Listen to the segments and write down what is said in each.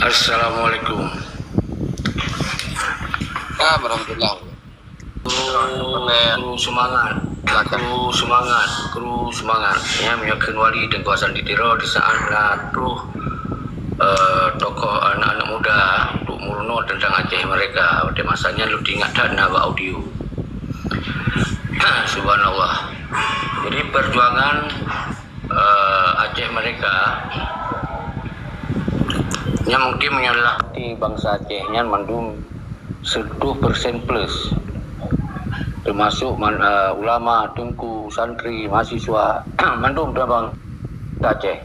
Assalamualaikum. Alhamdulillah. Kru semangat, kru semangat. Ya, menyaksikan wali dan kuasa ditiro di saat lalu tokoh anak-anak muda untuk murno tentang Aceh mereka. Pada masanya lu diingat dan nawa audio. Subhanallah. Jadi perjuangan Aceh mereka yang mungkin menyelati bangsa Aceh yang mandum 100% plus, termasuk ulama, tengku, santri, mahasiswa, mandum dalam Aceh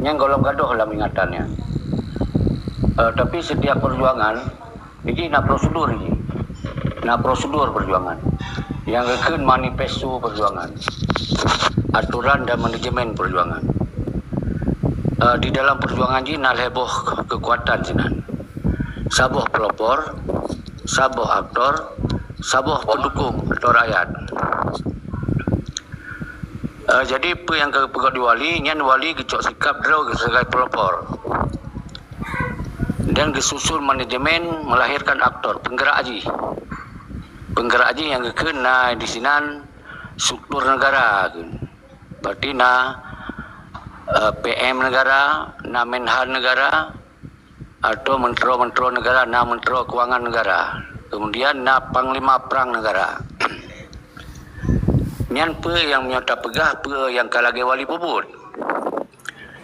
yang golong gaduh dalam ingatannya. Tapi setiap perjuangan ini nak prosedur perjuangan yang akan manifesto perjuangan, aturan dan manajemen perjuangan. Di dalam perjuangan ini nak heboh kekuatan sinan, saboh pelopor, saboh aktor, saboh pendukung atau rakyat. Jadi apa yang kepegak di wali, nyan wali kecok sikap draw sebagai pelopor. Dan kesusul manajemen melahirkan aktor, penggerak aji yang kena di sinan struktur negara. Berarti PM negara, Menhan negara, atau mentero negara, mentero keuangan negara. Kemudian panglima perang negara. Nyan pe yang menyota pegah, pe yang kalage wali puput.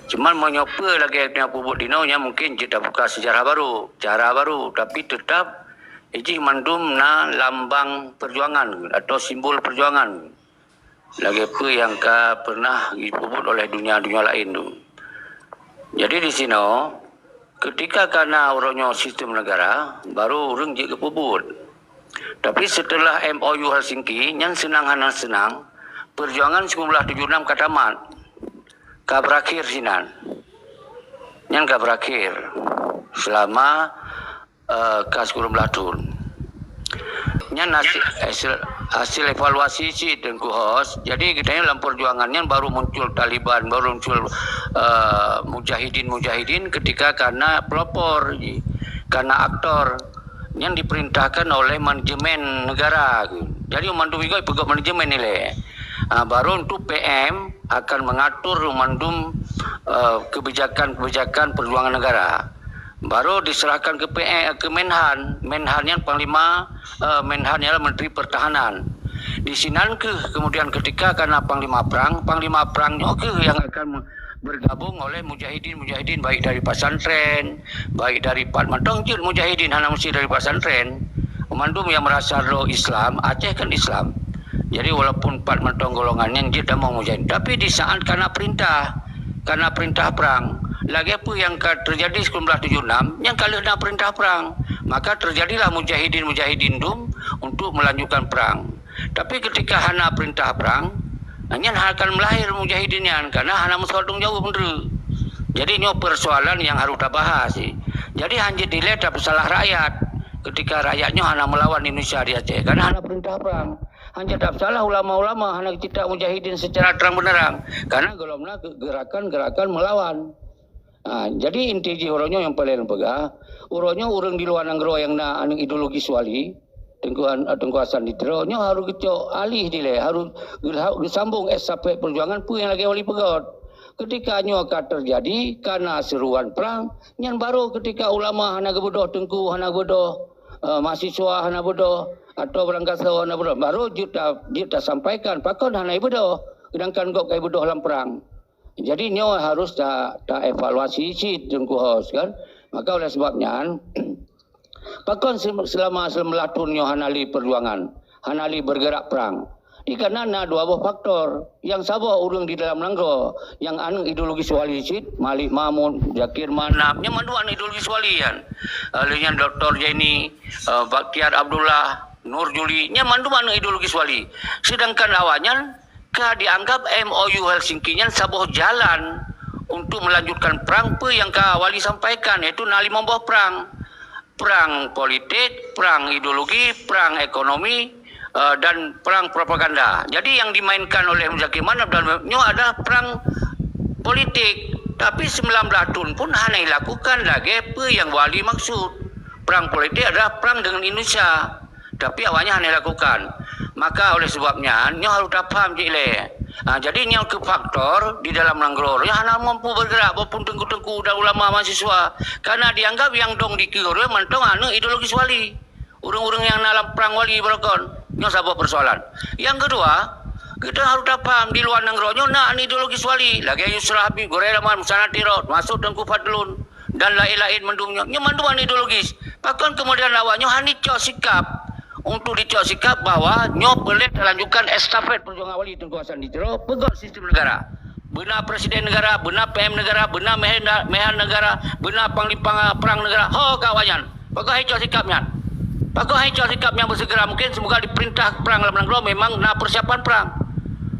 Cuman menyopa lagi yang puput dino nya mungkin kita buka sejarah baru, cara baru, tapi tetap iji mandum lambang perjuangan atau simbol perjuangan. Lagi apa yang pernah dipuput oleh dunia lain tu. Jadi di sini ketika karena orangnya sistem negara baru orang je kepuput. Tapi setelah MOU Helsinki yang senang perjuangan 1976 katamat berakhir sinan. Yang berakhir selama ke-10 tahun. Yang hasil evaluasi si Tengku Hos. Jadi kita dalam perjuangannya baru muncul Taliban, baru muncul mujahidin ketika karena pelopor, karena aktor yang diperintahkan oleh manajemen negara. Jadi mandum juga pegawai manajemen nilai. Baru untuk PM akan mengatur mandum kebijakan perjuangan negara. Baru diserahkan ke Menhan yang panglima, Menhan ialah Menteri Pertahanan. Di sinan kemudian ketika karena panglima perangnya yang akan bergabung oleh mujahidin baik dari pesantren, baik dari Patmatong mujahidin hana mesti dari pesantren. Mandum yang merasa roh Islam, Aceh kan Islam. Jadi walaupun Patmatong golongannya dia mau mujahidin, tapi di saat karena perintah perang. Lagi apa yang terjadi 1976 yang kali ada perintah perang, maka terjadilah mujahidin dum untuk melanjutkan perang. Tapi ketika hana perintah perang, hanya akan melahir mujahidinnya karena hana musaldung jauh bener. Jadi ini persoalan yang harus kita bahas. Jadi hanya dilihat salah rakyat ketika rakyatnya hana melawan Indonesia di Aceh karena hana perintah perang. Hanya tak salah ulama-ulama hana cita mujahidin secara terang benerang karena golongnya gerakan melawan. Jadi inti orangnya yang paling pegah, orangnya orang di luar negara yang nak ideologis wali, Tengku Hasan Ditro-nya harus kecok alih dile, harus disambung sampai perjuangan pun yang lagi wali pegot. Ketika akan terjadi karena seruan perang, yang baru ketika ulama hana gebodoh tengku hana bodoh, mahasiswa hana bodoh atau berangkat hana bodoh, baru kita sampaikan pakon hana bodoh, sedangkan kok kai bodoh dalam perang. Jadi nyo harus tak evaluasi si Tengku Hos kan. Maka oleh sebabnya pakon selama melatun nyo hanali perjuangan, hanali bergerak perang. Karena dua buah faktor yang sabah urang di dalam langgo yang anu ideologis wali sit Malik Mahmud, Zakir Manap, yang manduan ideologis walian. Lainnya Dr. Jenny, Baktiar Abdullah, Nur Juli, yang manduan ideologis wali. Sedangkan awalnya dianggap MOU Helsinki-nya sebuah jalan untuk melanjutkan perang yang wali sampaikan, yaitu nali membawa perang politik, perang ideologi, perang ekonomi, dan perang propaganda. Jadi yang dimainkan oleh Zakir Manap dan ada perang politik, Tapi 19 tahun pun hanya dilakukan lagi apa yang wali maksud. Perang politik adalah perang dengan Indonesia. Tapi awalnya hanya dilakukan. Maka oleh sebabnya, nyo harus faham je le. Jadi nyo ke faktor di dalam Nanggro yang hanya mampu bergerak walaupun tengku-tengku dan ulama mahasiswa. Karena dianggap yang dong dikira mantong ideologis wali. Orang-orang yang dalam perang wali berkon. Nyo sabuk persoalan. Yang kedua, kita harus paham di luar Nanggro nyo nak ideologis wali. Lagi Yusra Habib, Gorelaman, Musana Tirot, masuk Tengku Fadlun dan lain-lain mendungnya. Nyo manduan ideologis. Bahkan kemudian awaknya hanya cok sikap untuk dicok sikap bahwa nyo boleh melanjutkan estafet perjuangan wali Tengku Hasan Ditiro pegang sistem negara. Benar presiden negara, benar PM negara, benar mehan negara, benar panglima perang negara. Ho kawanyan. Pakai cok sikapnya. Pakai cok sikapnya bersegera mungkin semoga diperintah perang dalam Nanggro memang nak persiapan perang.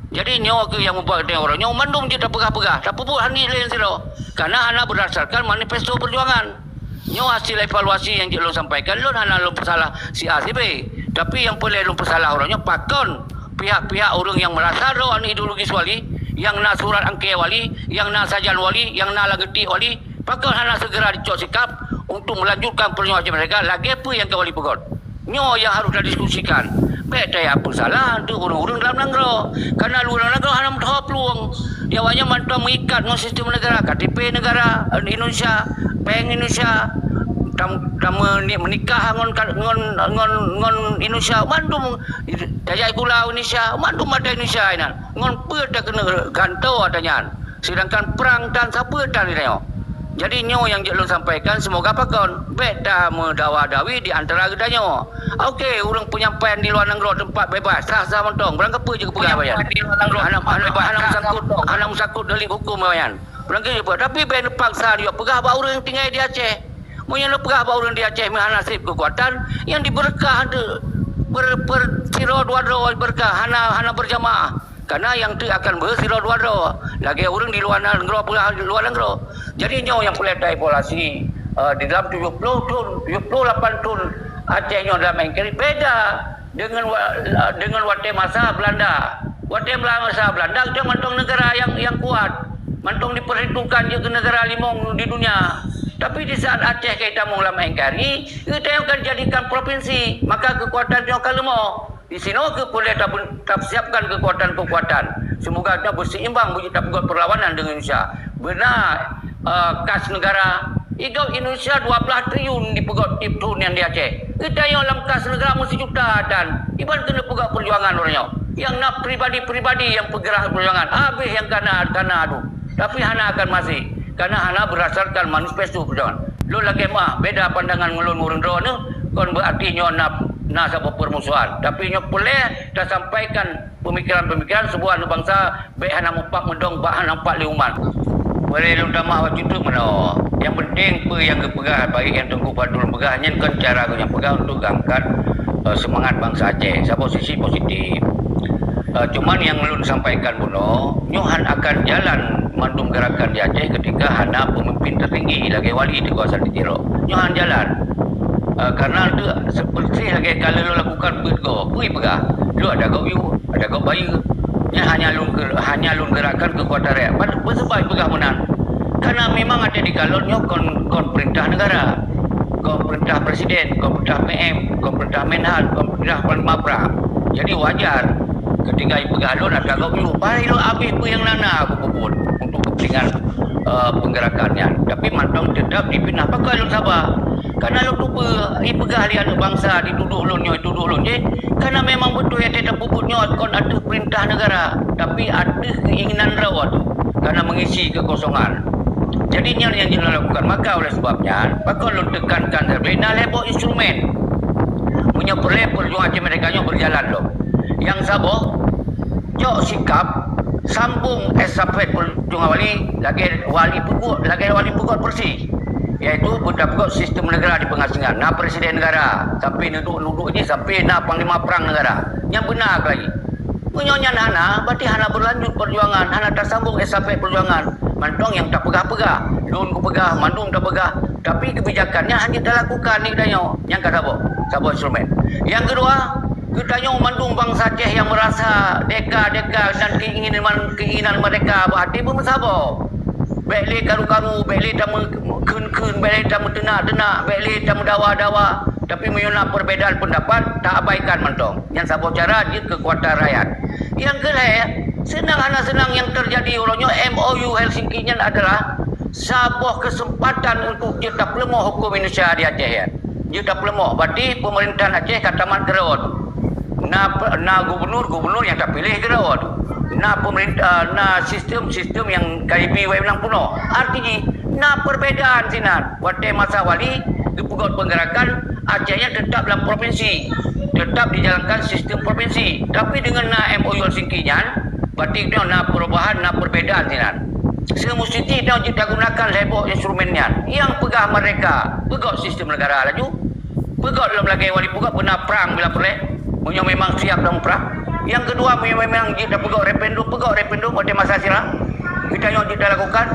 Jadi nyo ke yang membuat orang nyo mandum je tak pegah-pegah. Tak pupuk hani lain siro. Karena anak berdasarkan manifesto perjuangan. Nyo hasil evaluasi yang lo sampaikan lo hanya lo bersalah si A si B. Tapi yang boleh lo bersalah orangnya pakon pihak-pihak orang yang merasa lo anu ideologis wali, yang nak surat angke wali, yang nak sajan wali, yang nak lageti wali, pakon hanya segera dicok sikap untuk melanjutkan perjuangan mereka. Lagi apa yang ke wali pegon? Nyo yang harus didiskusikan. Baik saya apa salah untuk orang-orang dalam Nanggro. Karena luar Nanggro hanya mendapat peluang. Dia hanya mantap mengikat dengan sistem negara, KTP negara Indonesia, Bank Indonesia, menikah dengan Indonesia, mandum daya gula Indonesia, mandum ada Indonesia ini. Ngon pada kena gantau adanya. Sedangkan perang dan siapa dan ini. Jadi nyo yang jelun sampaikan semoga pakon beda mendawa-dawi di antara gedanya. Okey, orang penyampaian di luar Nanggro tempat bebas, sah-sah mentong. Berang kepa je kepegang bayan. Di luar Nanggro anak musakut delik hukum bayan. Berang ke apa? Tapi ben paksa dia pegah ba orang yang tinggal di Aceh. Moyan pegah ba orang di Aceh meh nasib kekuatan yang diberkah ada bersiro dua berkah hana berjamaah. Karena yang tu akan bersiro dua lagi orang di luar Nanggro pegah di luar Nanggro. Jadi nyo yang boleh evaluasi di dalam 70 tahun, 78 tahun Aceh nyo dalam engkiri beda dengan waktu masa Belanda. Waktu masa Belanda kita mantong negara yang kuat, mantong diperhitungkan je ke negara limong di dunia. Tapi di saat Aceh kita mula mengingkari, kita yang akan jadikan provinsi, maka kekuatan nyo akan lemah. Di sini ke boleh tak siapkan kekuatan-kekuatan. Semoga kita berseimbang, boleh tak buat perlawanan dengan Indonesia. Benar. Kas negara igau Indonesia 12 triliun di pegot tip tahun yang di Aceh. Kita yang dalam kas negara mesti juta dan iban kena pegot perjuangan orangnya. Yang nak pribadi-pribadi yang bergerak perjuangan. Habis yang kena adu. Tapi hana akan masih karena hana berdasarkan manifesto perjuangan. Lo lagi mah beda pandangan ngulun orang drone tu kon berarti nyo nak sabo permusuhan. Tapi nyo boleh dah sampaikan pemikiran-pemikiran sebuah bangsa baik hana mupak mendong bah hana nampak liuman. Boleh lu tamah waktu itu mana? Yang penting apa yang kepegah bagi yang Tengku Fadlun pegahnya kan cara yang pegah untuk angkat semangat bangsa Aceh. Saya posisi positif. Cuman yang lu sampaikan Buno, Nyohan akan jalan mandum gerakan di Aceh ketika hana pemimpin tertinggi lagi wali di kawasan Ditiro. Nyohan jalan. Karena itu seperti lagi kalau lu lakukan begitu, kui pegah. Lu ada kau you, ada kau bayi. Hanya lun gerakan kekuatan rakyat. Bersebab pegah menang. Karena memang ada di kalonnya kon perintah negara, kon perintah presiden, kon perintah PM, kon perintah Menhan, kon perintah Panglima Perang. Jadi wajar ketika pegah lun ada kau you, baik lu habis apa yang nana aku puput untuk kepentingan penggerakannya. Tapi mantong tetap dipindah. Pakai lun sabar. Karena lu lupa pegah lian bangsa dituduh lunnya je. Karena memang betul yang tidak puputnya kon ada perintah negara, tapi ada keinginan rawat karena mengisi kekosongan. Jadi yang dilakukan maka oleh sebabnya pakon lu tekankan benar lebo instrumen punya perjuangan mereka berjalan loh. Yang sabo cok sikap sambung estafet perjuangan wali pugut bersih. Iaitu budak-budak sistem negara di pengasingan. Nah presiden negara sampai nuduk ini sampai nak panglima perang negara. Yang benar lagi. Punyanya hana, berarti hana berlanjut perjuangan, hana tersambung estafet perjuangan. Mantong yang tak pegah-pegah, lun ku pegah, mandung tak pegah. Tapi kebijakannya hanya dilakukan ni katanya. Yang kata sabo instrumen. Yang kedua, katanya mandung bangsa Aceh yang merasa deka dan keinginan mereka berarti pun sabo. Beli karu-karu, beli tamu kun-kun, beli tamu denak-denak, beli tamu dawa-dawa. Tapi menyuna perbedaan pendapat, tak abaikan mentong. Yang sabo cara dia kekuatan rakyat. Yang kedua, senang yang terjadi olehnya MOU Helsinki-nya adalah sebuah kesempatan untuk kita pelemah hukum Indonesia di Aceh. Ya. Kita pelemah. Berarti pemerintahan Aceh kataman kerawat. Gubernur yang tak pilih kerawat. Sistem yang KIB memang puno. Artinya, perbedaan sinar. Waktu masa wali, dipegot penggerakan, Acehnya tetap dalam provinsi. Tetap dijalankan sistem provinsi. Tapi dengan MOU Helsinki-nya, berarti perubahan, perbedaan sinar. Semestinya kita gunakan lebok instrumennya. Yang pegah mereka, pegot sistem negara laju. Pegot dalam lagi wali pegot benar perang bila boleh. Memang siap dalam perang. Yang kedua memang kita pegot referendum pada masa silam. Kita yang kita lakukan.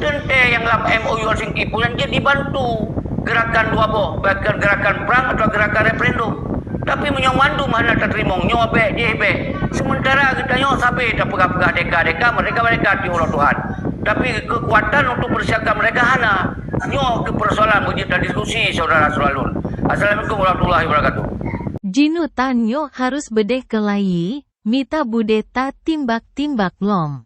Dan yang dalam MOU Helsinki pun dia dibantu gerakan dua boh, bahkan gerakan perang atau gerakan referendum. Tapi mandu mana tak terima nyobek jebek. Sementara kita nyok sampai tak pegah-pegah deka mereka di Allah Tuhan. Tapi kekuatan untuk persiapkan mereka hana nyok ke persoalan kita diskusi saudara Suralun. Assalamualaikum warahmatullahi wabarakatuh. Jinu tanyo harus bedeh kelai, mita budeta timbak-timbak lom.